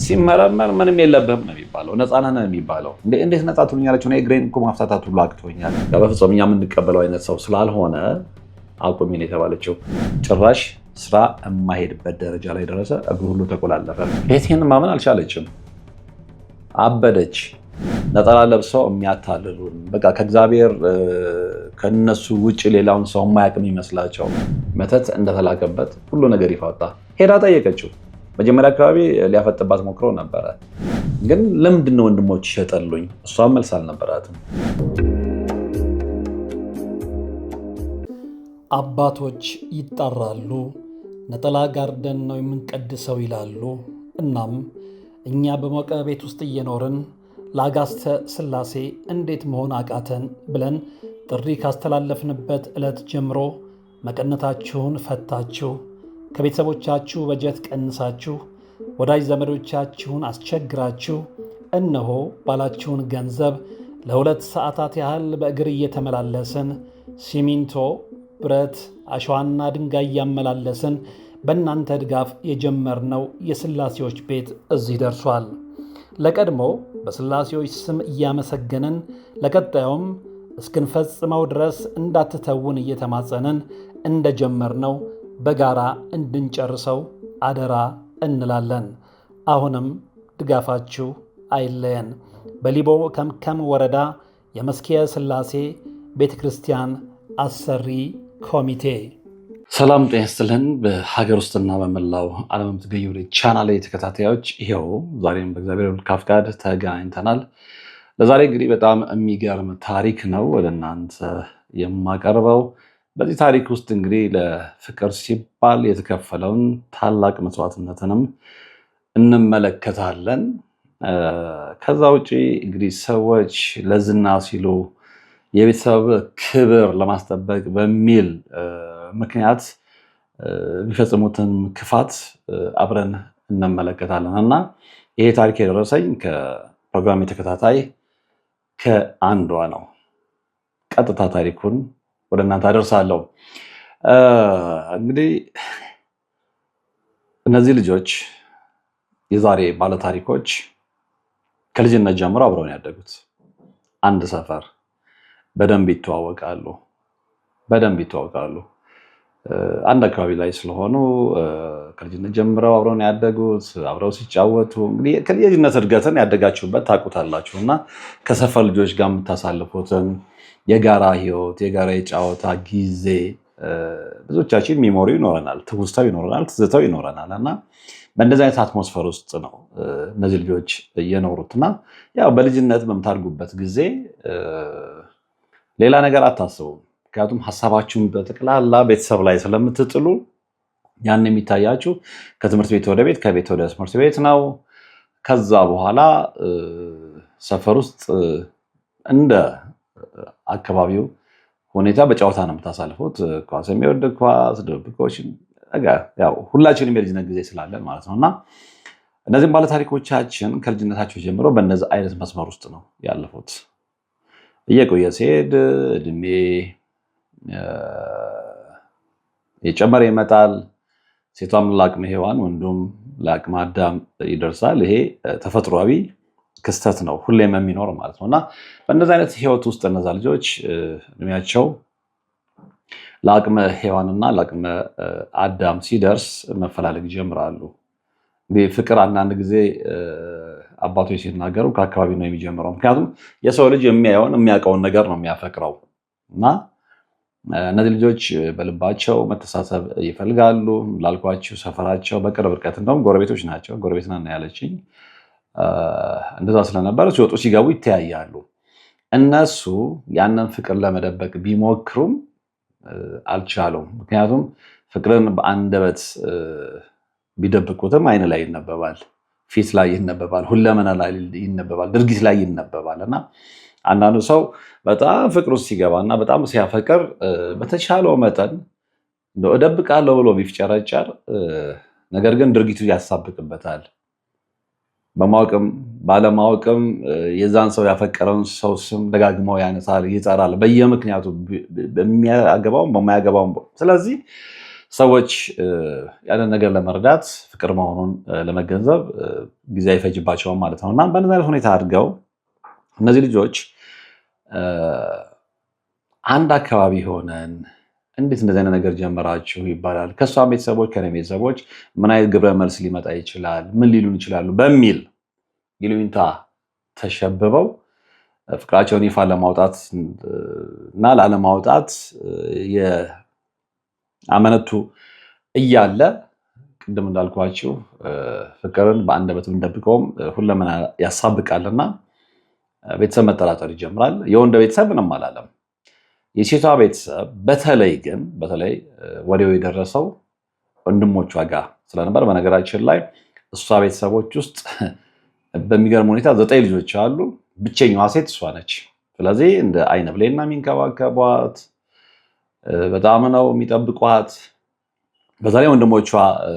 ሲመረመር ምንም የለብህም ነው የሚባለው። ነፃ ነህ ነው የሚባለው። እንዴት ነፃ ትሉኛላችሁ? እኔ እግሬን እኮ ማፍታታት ሁሉ አቅቶኛል። በፍጹም እኛ የምንቀበለው አይነት ሰው ስላልሆነ አቁሚ ነው የተባለችው። ጭራሽ ስራ የማይሄድበት ደረጃ ላይ ደረሰ። እግሩ ሁሉ ተቆላለፈ። ይህን ማመን አልቻለችም። አበደች። ነጠላ ለብሰው የሚያታልሉን በቃ ከእግዚአብሔር ከነሱ ውጭ ሌላውን ሰው የማያውቅ ይመስላቸው መተት እንደተላከበት ሁሉ ነገር ይፋወጣ። ሄዳ ጠየቀችው። መጀመሪያ አካባቢ ሊያፈጥባት ሞክሮ ነበረ። ግን ለምንድን ነው ወንድሞች ይሸጠሉኝ? እሷም መልስ አልነበራትም። አባቶች ይጣራሉ፣ ነጠላ ጋርደን ነው የምንቀድሰው ይላሉ። እናም እኛ በሞቀ ቤት ውስጥ እየኖርን ለአጋስተ ሥላሴ እንዴት መሆን አቃተን ብለን ጥሪ ካስተላለፍንበት ዕለት ጀምሮ መቀነታችሁን ፈታችሁ፣ ከቤተሰቦቻችሁ በጀት ቀንሳችሁ፣ ወዳጅ ዘመዶቻችሁን አስቸግራችሁ እነሆ ባላችሁን ገንዘብ ለ2 ሰዓታት ያህል በእግር እየተመላለስን ሲሚንቶ፣ ብረት፣ አሸዋና ድንጋይ እያመላለስን በእናንተ ድጋፍ የጀመርነው የሥላሴዎች ቤት እዚህ ደርሷል። ለቀድሞ በሥላሴዎች ስም እያመሰገንን ለቀጣዩም እስክንፈጽመው ድረስ እንዳትተውን እየተማጸንን እንደጀመርነው በጋራ እንድንጨርሰው አደራ እንላለን። አሁንም ድጋፋችሁ አይለየን። በሊቦ ከምከም ወረዳ የመስኪየ ሥላሴ ቤተ ክርስቲያን አሰሪ ኮሚቴ። ሰላም ጤና ይስጥልን። በሀገር ውስጥና በመላው ዓለም የምትገኙ ቻናል ተከታታዮች ይኸው ዛሬም በእግዚአብሔር መልካም ፈቃድ ተገናኝተናል። ለዛሬ እንግዲህ በጣም የሚገርም ታሪክ ነው ወደ እናንተ የማቀርበው። በዚህ ታሪክ ውስጥ እንግዲህ ለፍቅር ሲባል የተከፈለውን ታላቅ መስዋዕትነትንም እንመለከታለን። ከዛ ውጭ እንግዲህ ሰዎች ለዝና ሲሉ የቤተሰብ ክብር ለማስጠበቅ በሚል ምክንያት የሚፈጽሙትን ክፋት አብረን እንመለከታለን እና ይሄ ታሪክ የደረሰኝ ከፕሮግራም ተከታታይ ከአንዷ ነው። ቀጥታ ታሪኩን ወደ እናንተ አደርሳለሁ። እንግዲህ እነዚህ ልጆች የዛሬ ባለታሪኮች ከልጅነት ጀምሮ አብረው ነው ያደጉት። አንድ ሰፈር በደንብ ይተዋወቃሉ። አንድ አካባቢ ላይ ስለሆኑ ከልጅነት ጀምረው አብረው ነው ያደጉት። አብረው ሲጫወቱ እንግዲህ ከልጅነት እድገትን ያደጋችሁበት ታውቁታላችሁ እና ከሰፈር ልጆች ጋር የምታሳልፉትን የጋራ ህይወት፣ የጋራ የጨዋታ ጊዜ ብዙዎቻችን ሚሞሪ ይኖረናል፣ ትውስታው ይኖረናል፣ ትዝታው ይኖረናል እና በእንደዚህ አይነት አትሞስፈር ውስጥ ነው እነዚህ ልጆች የኖሩትና ያው በልጅነት በምታድጉበት ጊዜ ሌላ ነገር አታስቡም። ምክንያቱም ሀሳባችሁን በጠቅላላ ቤተሰብ ላይ ስለምትጥሉ ያን የሚታያችሁ ከትምህርት ቤት ወደ ቤት፣ ከቤት ወደ ትምህርት ቤት ነው። ከዛ በኋላ ሰፈር ውስጥ እንደ አካባቢው ሁኔታ በጨዋታ ነው የምታሳልፉት። ኳስ የሚወድ ኳስ፣ ድብብቆች፣ ያው ሁላችንም የልጅነት ጊዜ ስላለን ማለት ነው እና እነዚህም ባለታሪኮቻችን ከልጅነታቸው ጀምሮ በእነዚህ አይነት መስመር ውስጥ ነው ያለፉት። እየቆየ ሲሄድ እድሜ የጨመረ ይመጣል። ሴቷም ለአቅመ ሔዋን ወንዱም ለአቅመ አዳም ይደርሳል። ይሄ ተፈጥሯዊ ክስተት ነው፣ ሁሌም የሚኖር ማለት ነው እና በእነዚህ አይነት ህይወት ውስጥ እነዛ ልጆች እድሜያቸው ለአቅመ ሔዋንና ለአቅመ አዳም ሲደርስ መፈላለግ ይጀምራሉ። እንግዲህ ፍቅር አንዳንድ ጊዜ አባቶች ሲናገሩ ከአካባቢ ነው የሚጀምረው። ምክንያቱም የሰው ልጅ የሚያውቀውን ነገር ነው የሚያፈቅረው እና እነዚህ ልጆች በልባቸው መተሳሰብ ይፈልጋሉ። ላልኳችሁ ሰፈራቸው በቅርብ ርቀት እንደውም ጎረቤቶች ናቸው። ጎረቤት ነን ያለችኝ እንደዛ ስለነበረ ሲወጡ ሲገቡ ይተያያሉ። እነሱ ያንን ፍቅር ለመደበቅ ቢሞክሩም አልቻሉም። ምክንያቱም ፍቅርን በአንደበት ቢደብቁትም አይን ላይ ይነበባል፣ ፊት ላይ ይነበባል፣ ሁለመና ላይ ይነበባል፣ ድርጊት ላይ ይነበባል እና አንዳንዱ ሰው በጣም ፍቅር ውስጥ ሲገባና በጣም ሲያፈቅር በተቻለው መጠን እደብቃለሁ ብሎ ቢፍጨረጨር ነገር ግን ድርጊቱ ያሳብቅበታል። በማወቅም ባለማወቅም የዛን ሰው ያፈቀረውን ሰው ስም ደጋግመው ያነሳል፣ ይጠራል በየምክንያቱ በሚያገባውም በማያገባውም። ስለዚህ ሰዎች ያንን ነገር ለመረዳት ፍቅር መሆኑን ለመገንዘብ ጊዜ አይፈጅባቸውም ማለት ነው። እና በእነዚህ አይነት ሁኔታ አድርገው እነዚህ ልጆች አንድ አካባቢ ሆነን እንዴት እንደዚህ አይነት ነገር ጀመራችሁ ይባላል። ከእሷም ቤተሰቦች ከኔ ቤተሰቦች ምን አይነት ግብረ መልስ ሊመጣ ይችላል፣ ምን ሊሉን ይችላሉ በሚል ይሉኝታ ተሸብበው ፍቅራቸውን ይፋ ለማውጣት እና ላለማውጣት የአመነቱ እያለ ቅድም እንዳልኳችሁ ፍቅርን በአንደበት ብንደብቀውም ሁለመና ያሳብቃልና ቤተሰብ መጠራጠር ይጀምራል። የወንድ ቤተሰብ ምንም አላለም። የሴቷ ቤተሰብ በተለይ ወዲያው የደረሰው ወንድሞቿ ጋር ስለነበር፣ በነገራችን ላይ እሷ ቤተሰቦች ውስጥ በሚገርም ሁኔታ 9 ልጆች አሉ። ብቸኛዋ ሴት እሷ ነች። ስለዚህ እንደ አይነ ብሌና የሚንከባከቧት በጣም ነው የሚጠብቋት። በዛ ላይ ወንድሞቿ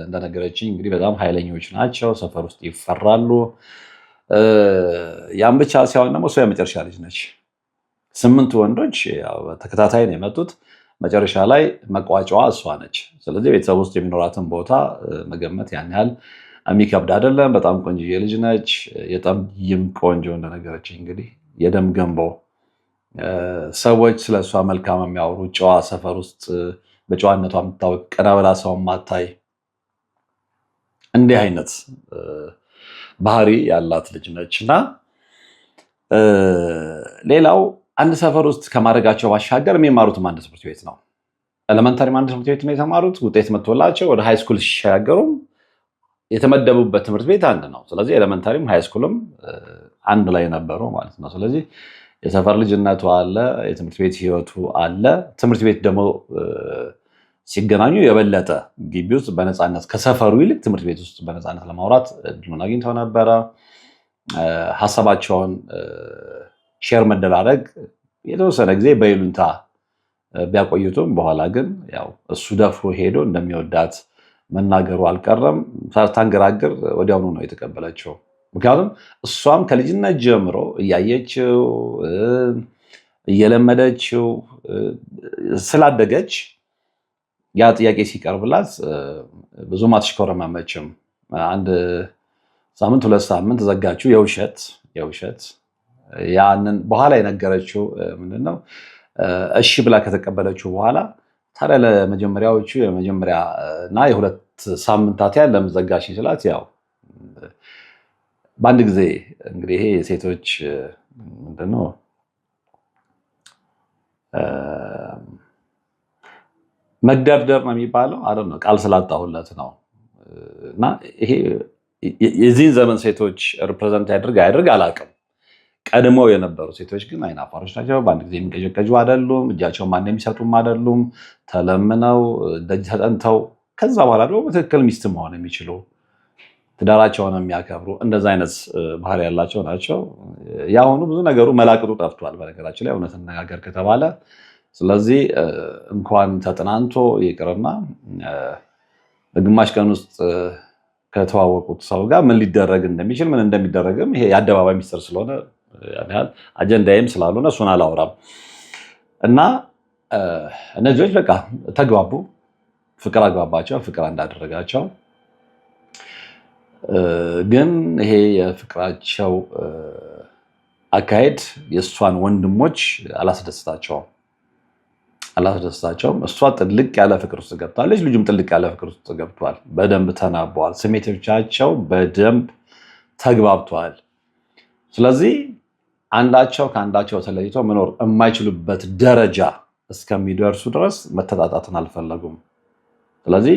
እንደነገረችኝ እንግዲህ በጣም ኃይለኞች ናቸው፣ ሰፈር ውስጥ ይፈራሉ። ያም ብቻ ሲሆን ደግሞ እሷ የመጨረሻ ልጅ ነች። 8 ወንዶች ተከታታይ ነው የመጡት። መጨረሻ ላይ መቋጫዋ እሷ ነች። ስለዚህ ቤተሰብ ውስጥ የሚኖራትን ቦታ መገመት ያን ያህል የሚከብድ አይደለም። በጣም ቆንጆዬ ልጅ ነች። የጠይም ቆንጆ እንደነገረችኝ እንግዲህ የደም ገንቦ፣ ሰዎች ስለሷ መልካም የሚያወሩ፣ ጨዋ፣ ሰፈር ውስጥ በጨዋነቷ የምታወቅ፣ ቀና ብላ ሰው ማታይ፣ እንዲህ አይነት ባህሪ ያላት ልጅ ነች እና ሌላው አንድ ሰፈር ውስጥ ከማድረጋቸው ባሻገር የሚማሩትም አንድ ትምህርት ቤት ነው። ኤሌመንታሪም አንድ ትምህርት ቤት ነው የተማሩት። ውጤት መጥቶላቸው ወደ ሃይስኩል ሲሻገሩም የተመደቡበት ትምህርት ቤት አንድ ነው። ስለዚህ ኤሌመንታሪም ሃይስኩልም አንድ ላይ ነበሩ ማለት ነው። ስለዚህ የሰፈር ልጅነቱ አለ፣ የትምህርት ቤት ህይወቱ አለ። ትምህርት ቤት ደግሞ ሲገናኙ የበለጠ ግቢ ውስጥ በነፃነት ከሰፈሩ ይልቅ ትምህርት ቤት ውስጥ በነፃነት ለማውራት እድሉን አግኝተው ነበረ። ሀሳባቸውን ሼር መደራረግ የተወሰነ ጊዜ በይሉኝታ ቢያቆዩትም በኋላ ግን ያው እሱ ደፍሮ ሄዶ እንደሚወዳት መናገሩ አልቀረም። ሳታንገራግር ወዲያውኑ ነው የተቀበለችው። ምክንያቱም እሷም ከልጅነት ጀምሮ እያየችው እየለመደችው ስላደገች ያ ጥያቄ ሲቀርብላት ብዙም አትሽኮረመመችም። አንድ ሳምንት 2 ሳምንት ዘጋችው። የውሸት ያንን በኋላ የነገረችው ምንድነው እሺ ብላ ከተቀበለችው በኋላ ታዲያ ለመጀመሪያዎቹ የመጀመሪያ እና የ2 ሳምንታት ያህል ለምን ዘጋሽ ይችላል። ያው በአንድ ጊዜ እንግዲህ ይሄ የሴቶች ምንድነው መግደርደር ነው የሚባለው አይደል? ቃል ስላጣሁለት ነው። እና ይሄ የዚህን ዘመን ሴቶች ሪፕሬዘንት ያድርግ አላውቅም። ቀድመው የነበሩ ሴቶች ግን አይናፋሮች ናቸው። በአንድ ጊዜ የሚቀዠቀዡ አይደሉም። እጃቸውን ማን የሚሰጡም አይደሉም። ተለምነው ደጅ ተጠንተው ከዛ በኋላ ደግሞ በትክክል ሚስት መሆን የሚችሉ ትዳራቸውን የሚያከብሩ እንደዛ አይነት ባህሪ ያላቸው ናቸው። ያሁኑ ብዙ ነገሩ መላቅጡ ጠፍቷል። በነገራችን ላይ እውነት እንነጋገር ከተባለ ስለዚህ እንኳን ተጥናንቶ ይቅርና በግማሽ ቀን ውስጥ ከተዋወቁት ሰው ጋር ምን ሊደረግ እንደሚችል ምን እንደሚደረግም ይሄ የአደባባይ ሚስጥር ስለሆነ ያን ያህል አጀንዳዬም ስላልሆነ እሱን አላወራም። እና እነዚህ ልጆች በቃ ተግባቡ፣ ፍቅር አግባባቸው፣ ፍቅር እንዳደረጋቸው። ግን ይሄ የፍቅራቸው አካሄድ የእሷን ወንድሞች አላስደስታቸውም። እሷ ጥልቅ ያለ ፍቅር ውስጥ ገብታለች፣ ልጁም ጥልቅ ያለ ፍቅር ውስጥ ገብቷል። በደንብ ተናበዋል። ስሜቶቻቸው በደንብ ተግባብተዋል። ስለዚህ አንዳቸው ከአንዳቸው ተለይተው መኖር የማይችሉበት ደረጃ እስከሚደርሱ ድረስ መተጣጣትን አልፈለጉም። ስለዚህ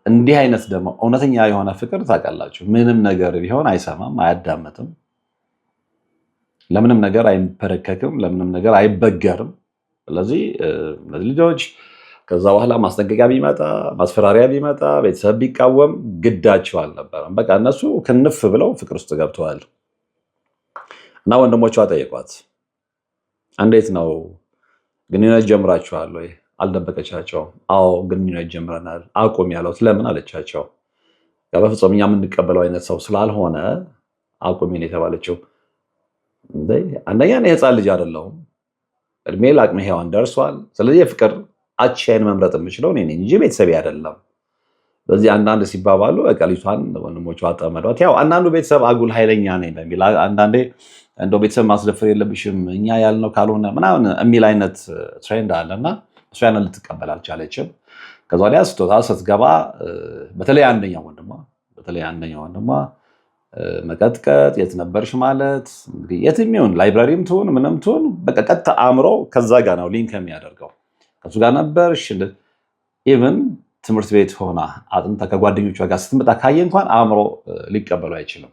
እንዲህ አይነት ደግሞ እውነተኛ የሆነ ፍቅር ታውቃላችሁ፣ ምንም ነገር ቢሆን አይሰማም፣ አያዳምጥም፣ ለምንም ነገር አይንበረከክም፣ ለምንም ነገር አይበገርም። ስለዚህ እነዚህ ልጆች ከዛ በኋላ ማስጠንቀቂያ ቢመጣ ማስፈራሪያ ቢመጣ ቤተሰብ ቢቃወም ግዳቸው አልነበረም። በቃ እነሱ ክንፍ ብለው ፍቅር ውስጥ ገብተዋል። እና ወንድሞቿ ጠየቋት፣ እንዴት ነው ግንኙነት ጀምራችኋል ወይ? አልደበቀቻቸውም። አዎ ግንኙነት ጀምረናል። አቁም ያለውት ለምን አለቻቸው። በፍጹም እኛ የምንቀበለው አይነት ሰው ስላልሆነ አቁሚ ነው የተባለችው። አንደኛ የህፃን ልጅ አይደለሁም፣ እድሜ ለአቅመ ሔዋን ደርሷል። ስለዚህ የፍቅር አቻዬን መምረጥ የምችለው እኔ ነኝ እንጂ ቤተሰቤ አይደለም። በዚህ አንዳንድ ሲባባሉ በቃ ልጅቷን ወንድሞቿ አጠመዷት። ያው አንዳንዱ ቤተሰብ አጉል ኃይለኛ ነኝ በሚል አንዳንዴ እንደው ቤተሰብ ማስደፈር የለብሽም እኛ ያልነው ካልሆነ ምናምን የሚል አይነት ትሬንድ አለና እሷ ያንን ልትቀበል አልቻለችም። ከዛ ወዲያ ስቶታ ስትገባ በተለይ አንደኛው ወንድሟ መቀጥቀጥ፣ የት ነበርሽ ማለት እንግዲህ የትም ይሁን ላይብራሪም ትሁን ምንም ትሁን በቃ ቀጥታ አእምሮ ከዛ ጋር ነው ሊንክ የሚያደርገው። ከሱ ጋር ነበርሽ ኢቭን ትምህርት ቤት ሆና አጥንታ ከጓደኞቿ ጋር ስትመጣ ካየ እንኳን አእምሮ ሊቀበሉ አይችልም።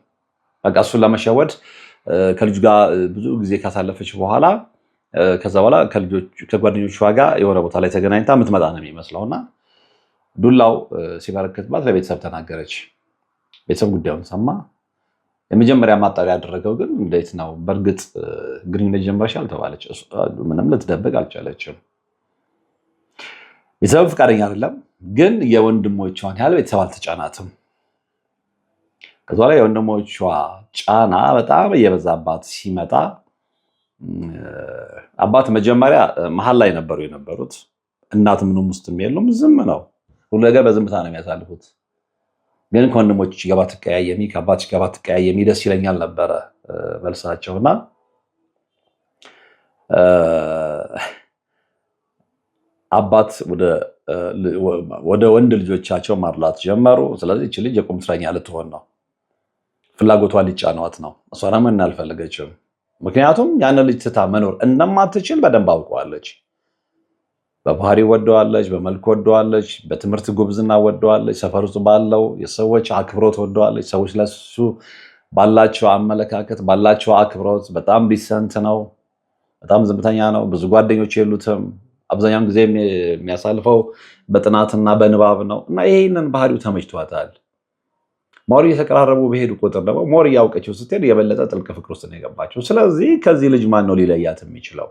በቃ እሱን ለመሸወድ ከልጁ ጋር ብዙ ጊዜ ካሳለፈች በኋላ ከዛ በኋላ ከጓደኞቿ ጋር የሆነ ቦታ ላይ ተገናኝታ የምትመጣ ነው የሚመስለውና ዱላው ሲበረከትባት ለቤተሰብ ተናገረች። ቤተሰብ ጉዳዩን ሰማ። የመጀመሪያ ማጣሪያ ያደረገው ግን እንዴት ነው በእርግጥ ግንኙነት ጀምረሻል ተባለች። ምንም ልትደብቅ አልቻለችም። ቤተሰብ ፈቃደኛ አይደለም፣ ግን የወንድሞቿን ያህል ቤተሰብ አልተጫናትም። ከዛ ላይ የወንድሞቿ ጫና በጣም እየበዛባት ሲመጣ አባት መጀመሪያ መሀል ላይ ነበሩ የነበሩት። እናት ምንም ውስጥም የሉም፣ ዝም ነው፣ ሁሉ ነገር በዝምታ ነው የሚያሳልፉት። ግን ከወንድሞች ጋር ባትቀያየሚ ከአባትሽ ጋር ባትቀያየሚ ደስ ይለኛል ነበረ መልሳቸውና አባት ወደ ወንድ ልጆቻቸው ማድላት ጀመሩ። ስለዚህ እቺ ልጅ የቁም እስረኛ ልትሆን ነው፣ ፍላጎቷ ሊጫኗት ነው። እሷ ደግሞ አልፈለገችም። ምክንያቱም ያንን ልጅ ትታ መኖር እንደማትችል በደንብ አውቀዋለች። በባህሪ ወደዋለች፣ በመልክ ወደዋለች፣ በትምህርት ጉብዝና ወደዋለች፣ ሰፈር ውስጥ ባለው የሰዎች አክብሮት ወደዋለች። ሰዎች ለሱ ባላቸው አመለካከት ባላቸው አክብሮት በጣም ዲሰንት ነው፣ በጣም ዝምተኛ ነው። ብዙ ጓደኞች የሉትም። አብዛኛውን ጊዜ የሚያሳልፈው በጥናትና በንባብ ነው እና ይህንን ባህሪው ተመችቷታል። ሞር እየተቀራረቡ በሄዱ ቁጥር ደግሞ ሞር እያውቀችው ስትሄድ የበለጠ ጥልቅ ፍቅር ውስጥ ነው የገባቸው። ስለዚህ ከዚህ ልጅ ማን ነው ሊለያት የሚችለው?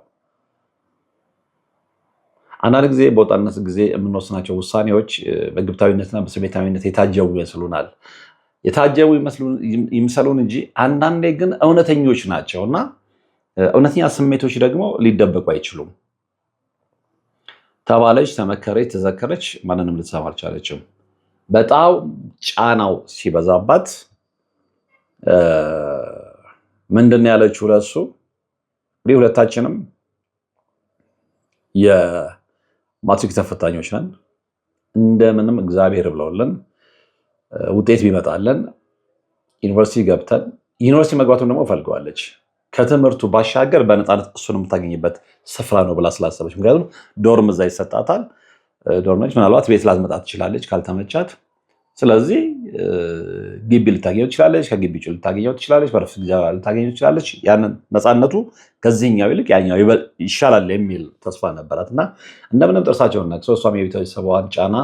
አንዳንድ ጊዜ በወጣትነት ጊዜ የምንወስናቸው ውሳኔዎች በግብታዊነትና በስሜታዊነት የታጀቡ ይመስሉናል። የታጀቡ ይምሰሉን እንጂ አንዳንዴ ግን እውነተኞች ናቸው እና እውነተኛ ስሜቶች ደግሞ ሊደበቁ አይችሉም። ተባለች፣ ተመከረች፣ ተዘከረች፣ ማንንም ልትሰማ አልቻለችም። በጣም ጫናው ሲበዛባት ምንድን ነው ያለችው ለሱ? እንግዲህ ሁለታችንም የማትሪክ ተፈታኞች ነን። እንደምንም እግዚአብሔር ብለውልን ውጤት ቢመጣለን ዩኒቨርሲቲ ገብተን ዩኒቨርሲቲ መግባቱን ደግሞ ፈልገዋለች። ከትምህርቱ ባሻገር በነፃነት እሱን የምታገኝበት ስፍራ ነው ብላ ስላሰበች፣ ምክንያቱም ዶርም እዛ ይሰጣታል። ዶርሞች ምናልባት ቤት ላትመጣ ትችላለች ካልተመቻት። ስለዚህ ግቢ ልታገኘው ትችላለች፣ ከግቢ ውጭ ልታገኘው ትችላለች፣ በረፍት ጊዜ ልታገኘው ትችላለች። ያንን ነፃነቱ ከዚህኛው ይልቅ ያኛው ይሻላል የሚል ተስፋ ነበራት እና እንደምንም ጥርሳቸውን ነክሰው እሷም የቤተሰቧን ጫና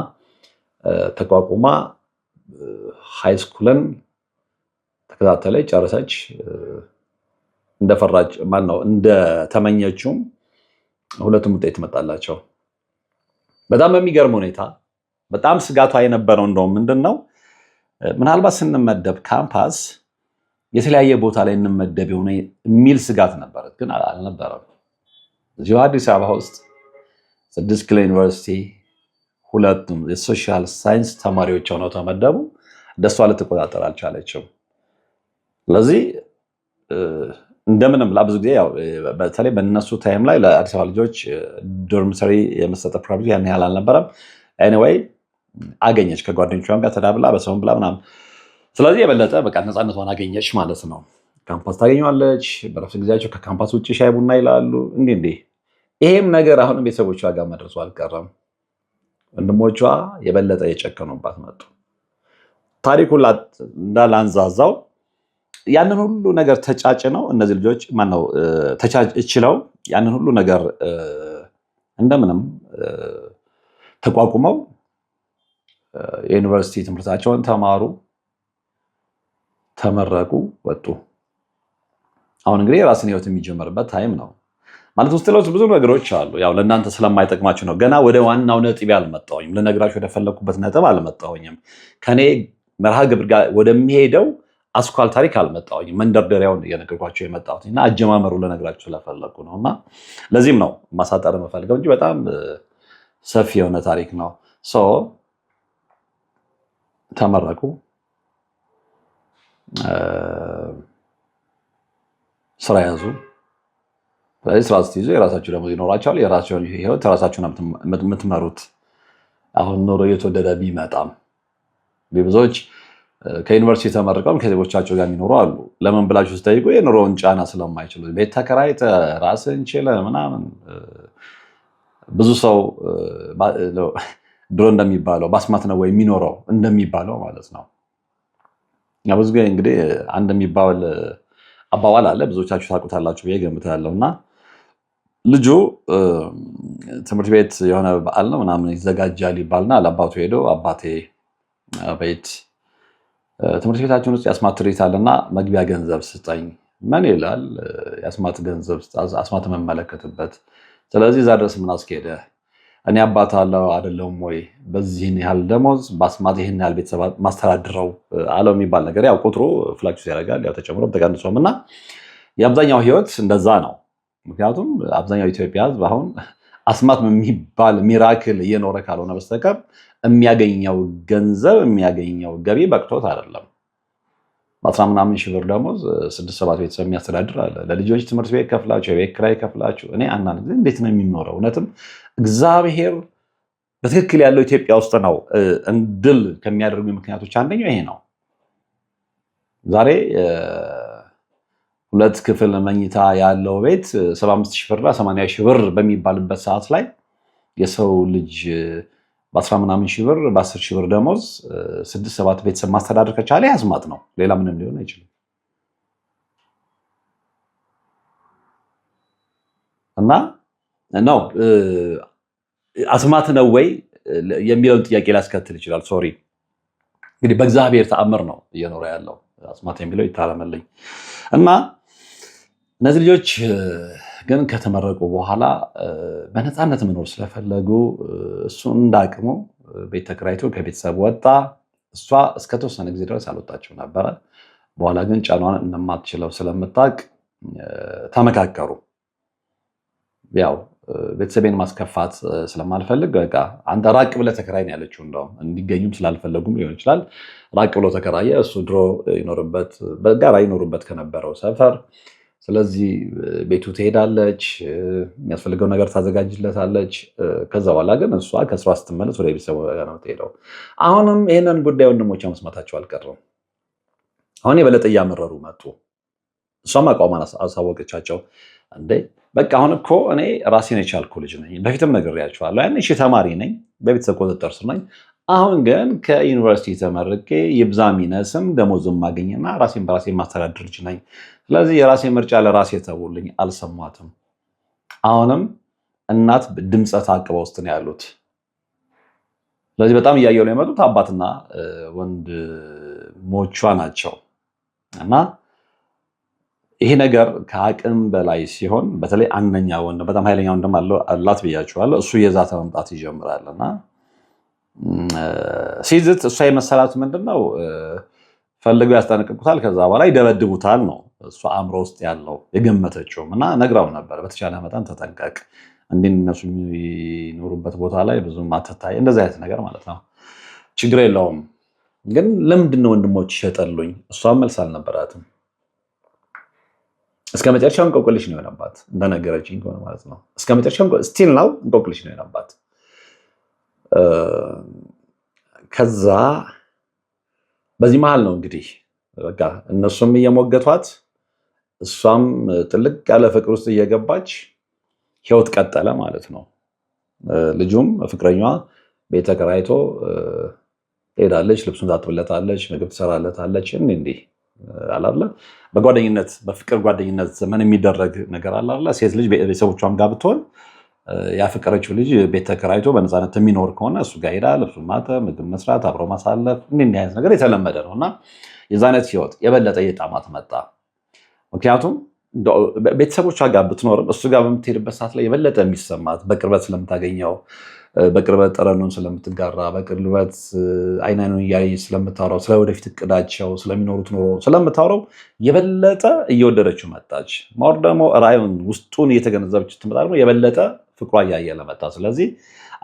ተቋቁማ ሃይስኩልን ተከታተለች፣ ጨረሰች። እንደፈራች ማነው እንደተመኘችውም ሁለቱም ውጤት መጣላቸው። በጣም በሚገርም ሁኔታ በጣም ስጋቷ የነበረው እንደውም ምንድን ነው ምናልባት ስንመደብ ካምፓስ የተለያየ ቦታ ላይ እንመደብ የሆነ የሚል ስጋት ነበረት፣ ግን አልነበረም። እዚሁ አዲስ አበባ ውስጥ 6 ኪሎ ዩኒቨርሲቲ ሁለቱም የሶሻል ሳይንስ ተማሪዎች ሆነው ተመደቡ። ደሷ ልትቆጣጠር አልቻለችም። ስለዚህ እንደምንም ለብዙ ጊዜ ያው በተለይ በእነሱ ታይም ላይ ለአዲስ አበባ ልጆች ዶርሚተሪ የመሰጠት ፕሮባቢሊቲ ያን ያህል አልነበረም። ኤኒዌይ አገኘች፣ ከጓደኞቿም ጋር ተዳብላ በሰውም ብላ ምናምን። ስለዚህ የበለጠ በቃ ነፃነቷን አገኘች ማለት ነው። ካምፓስ ታገኘዋለች፣ በረፍት ጊዜያቸው ከካምፓስ ውጭ ሻይ ቡና ይላሉ። እንዲህ ይሄም ነገር አሁንም ቤተሰቦቿ ጋር መድረሱ አልቀረም። ወንድሞቿ የበለጠ የጨከኑባት መጡ። ታሪኩን እንዳላንዛዛው ያንን ሁሉ ነገር ተጫጭነው እነዚህ ልጆች ማነው ተቻችለው ያንን ሁሉ ነገር እንደምንም ተቋቁመው የዩኒቨርሲቲ ትምህርታቸውን ተማሩ፣ ተመረቁ፣ ወጡ። አሁን እንግዲህ የራስን ህይወት የሚጀምርበት ታይም ነው ማለት ውስጥ ለውስጥ ብዙ ነገሮች አሉ። ያው ለእናንተ ስለማይጠቅማችሁ ነው። ገና ወደ ዋናው ነጥብ አልመጣሁኝም። ልነግራችሁ ወደፈለኩበት ነጥብ አልመጣሁኝም። ከኔ መርሃ ግብር ጋር ወደሚሄደው አስኳል ታሪክ አልመጣሁኝም። መንደርደሪያውን እየነገርኳቸው የመጣሁት እና አጀማመሩ ልነግራችሁ ስለፈለኩ ነው። እና ለዚህም ነው ማሳጠር የምፈልገው እንጂ በጣም ሰፊ የሆነ ታሪክ ነው። ተመረቁ፣ ስራ ያዙ። ስለዚህ ስራ ስትይዙ የራሳችሁ ደሞዝ ይኖራቸዋል። የራሳችሁን ህይወት ራሳችሁ ነው የምትመሩት። አሁን ኑሮ እየተወደደ ቢመጣም ብዙዎች ከዩኒቨርሲቲ ተመርቀው ከዜጎቻቸው ጋር የሚኖሩ አሉ። ለምን ብላችሁ ስጠይቁ የኑሮውን ጫና ስለማይችሉ ቤት ተከራይተህ ራስህን ችለህ ምናምን። ብዙ ሰው ድሮ እንደሚባለው በአስማት ነው ወይ የሚኖረው እንደሚባለው ማለት ነው። ብዙ ጊዜ እንግዲህ አንድ የሚባል አባባል አለ፣ ብዙዎቻችሁ ታውቁታላችሁ ብዬ ገምታለሁ። እና ልጁ ትምህርት ቤት የሆነ በዓል ነው ምናምን ይዘጋጃል ይባልና ለአባቱ ሄዶ አባቴ ቤት ትምህርት ቤታችን ውስጥ የአስማት ትርኢት አለና መግቢያ ገንዘብ ስጠኝ። ምን ይላል? የአስማት ገንዘብ አስማት የምመለከትበት። ስለዚህ እዛ ድረስ ምን አስኬደ? እኔ አባት አለው አይደለም ወይ በዚህን ያህል ደሞዝ በአስማት ይህን ያህል ቤተሰብ ማስተዳድረው አለው የሚባል ነገር ያው ቁጥሩ ፍላክስ ያደርጋል፣ ያው ተጨምሮም ተቀንሶም። እና የአብዛኛው ህይወት እንደዛ ነው። ምክንያቱም አብዛኛው ኢትዮጵያ ህዝብ አሁን አስማት የሚባል ሚራክል እየኖረ ካልሆነ በስተቀር የሚያገኘው ገንዘብ የሚያገኘው ገቢ በቅቶት አይደለም። በአስራ ምናምን ሺህ ብር ደሞዝ 6-7 ቤተሰብ የሚያስተዳድር አለ። ለልጆች ትምህርት ቤት ከፍላችሁ የቤት ኪራይ ከፍላችሁ። እኔ አንዳንድ ጊዜ እንዴት ነው የሚኖረው? እውነትም እግዚአብሔር በትክክል ያለው ኢትዮጵያ ውስጥ ነው እንድል ከሚያደርጉ ምክንያቶች አንደኛው ይሄ ነው። ዛሬ 2 ክፍል መኝታ ያለው ቤት 75 ሺህ ብርና 80 ሺህ ብር በሚባልበት ሰዓት ላይ የሰው ልጅ በ10 ምናምን ሺህ ብር በ10 ሺህ ብር ደሞዝ 6-7 ቤተሰብ ማስተዳደር ከቻለ አስማት ነው። ሌላ ምንም ሊሆን አይችልም። እና ነው አስማት ነው ወይ የሚለውን ጥያቄ ሊያስከትል ይችላል። ሶሪ እንግዲህ በእግዚአብሔር ተአምር ነው እየኖረ ያለው። አስማት የሚለው ይታረምልኝ። እና እነዚህ ልጆች ግን ከተመረቁ በኋላ በነፃነት መኖር ስለፈለጉ እሱ እንዳቅሙ ቤት ተከራይቶ ከቤተሰብ ወጣ። እሷ እስከተወሰነ ጊዜ ድረስ አልወጣችው ነበረ። በኋላ ግን ጫኗን እንደማትችለው ስለምታውቅ ተመካከሩ። ያው ቤተሰቤን ማስከፋት ስለማልፈልግ በቃ አንተ ራቅ ብለህ ተከራይ ነው ያለችው። እንደውም እንዲገኙም ስላልፈለጉም ሊሆን ይችላል ራቅ ብሎ ተከራየ። እሱ ድሮ ይኖርበት በጋራ ይኖሩበት ከነበረው ሰፈር። ስለዚህ ቤቱ ትሄዳለች፣ የሚያስፈልገው ነገር ታዘጋጅለታለች። ከዛ በኋላ ግን እሷ ከስራ ስትመለስ ወደ ቤተሰቡ ጋር ነው ትሄደው። አሁንም ይህንን ጉዳይ ወንድሞቿ መስማታቸው አልቀረም። አሁን የበለጠ እያመረሩ መጡ። እሷም አቋሟን አሳወቀቻቸው። እንዴ በቃ አሁን እኮ እኔ ራሴን የቻልኩ ልጅ ነኝ። በፊትም ነግሬያቸዋለሁ። ያን እሺ ተማሪ ነኝ፣ በቤተሰብ ቁጥጥር ስር ነኝ። አሁን ግን ከዩኒቨርሲቲ ተመርቄ ይብዛም ይነስም ደሞዝም ማገኝና ራሴን በራሴ ማስተዳድር ልጅ ነኝ። ስለዚህ የራሴ ምርጫ ለራሴ ተውልኝ። አልሰማትም። አሁንም እናት ድምፀ ታቅበ ውስጥ ነው ያሉት። ስለዚህ በጣም እያየሁ ነው የመጡት አባትና ወንድሞቿ ናቸው። እና ይሄ ነገር ከአቅም በላይ ሲሆን በተለይ አንደኛ ወንድ በጣም ኃይለኛ ወንድም አላት ብያችኋለሁ። እሱ የዛተ መምጣት ይጀምራል። እና ሲዝት እሷ የመሰላት ምንድነው ፈልገው ያስጠነቅቁታል፣ ከዛ በኋላ ይደበድቡታል ነው እሷ አእምሮ ውስጥ ያለው የገመተችውም። እና ነግራው ነበር በተቻለ መጠን ተጠንቀቅ፣ እንዲህ እነሱ የሚኖሩበት ቦታ ላይ ብዙም አትታይ፣ እንደዚህ አይነት ነገር ማለት ነው። ችግር የለውም ግን ለምንድነው ወንድሞች ይሸጠሉኝ? እሷም መልስ አልነበራትም። እስከ መጨረሻው እንቆቅልሽ ነው የሆነባት፣ እንደነገረችኝ ከሆነ ማለት ነው። እስከ መጨረሻው ስቲል ነው እንቆቅልሽ ነው የሆነባት። ከዛ በዚህ መሀል ነው እንግዲህ በቃ እነሱም እየሞገቷት እሷም ጥልቅ ያለ ፍቅር ውስጥ እየገባች ህይወት ቀጠለ ማለት ነው። ልጁም ፍቅረኛዋ ቤት ተከራይቶ ሄዳለች፣ ልብሱን ታጥብለታለች፣ ምግብ ትሰራለታለች። እንዲህ አላለ በጓደኝነት በፍቅር ጓደኝነት ዘመን የሚደረግ ነገር አላለ። ሴት ልጅ ቤተሰቦቿም ጋር ብትሆን ያፈቀረችው ልጅ ቤት ተከራይቶ በነፃነት የሚኖር ከሆነ እሱ ጋር ሄዳ ልብሱን ማጠብ፣ ምግብ መስራት፣ አብሮ ማሳለፍ እንዲህ አይነት ነገር የተለመደ ነው። እና የዛ አይነት ህይወት የበለጠ የጣማት መጣ። ምክንያቱም ቤተሰቦቿ ጋር ብትኖርም እሱ ጋር በምትሄድበት ሰዓት ላይ የበለጠ የሚሰማት በቅርበት ስለምታገኘው፣ በቅርበት ጠረኑን ስለምትጋራ፣ በቅርበት አይን አይኑን እያየች ስለምታወራው፣ ስለ ወደፊት እቅዳቸው ስለሚኖሩት ኑሮ ስለምታወራው የበለጠ እየወደደችው መጣች። ማወር ደግሞ ራዩን ውስጡን እየተገነዘበች ትመጣ፣ ደግሞ የበለጠ ፍቅሯ እያየለ መጣ። ስለዚህ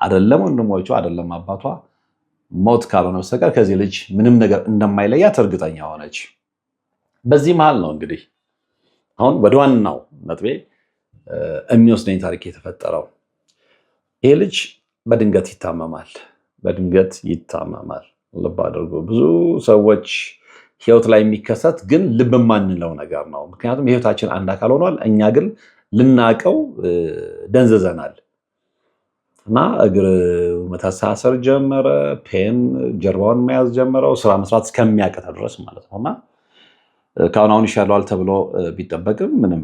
አይደለም ወንድሞቿ አይደለም አባቷ ሞት ካልሆነ በስተቀር ከዚህ ልጅ ምንም ነገር እንደማይለያት እርግጠኛ ሆነች። በዚህ መሃል ነው እንግዲህ አሁን ወደ ዋናው ነጥቤ የሚወስደኝ ታሪክ የተፈጠረው። ይሄ ልጅ በድንገት ይታመማል። ልብ አድርጎ ብዙ ሰዎች ህይወት ላይ የሚከሰት ግን ልብ የማንለው ነገር ነው። ምክንያቱም የህይወታችን አንድ አካል ሆኗል። እኛ ግን ልናቀው ደንዝዘናል። እና እግር መተሳሰር ጀመረ፣ ፔን ጀርባውን መያዝ ጀመረው፣ ስራ መስራት እስከሚያቀተ ድረስ ማለት ነው። እና ከአሁን ይሻለዋል ተብሎ ቢጠበቅም ምንም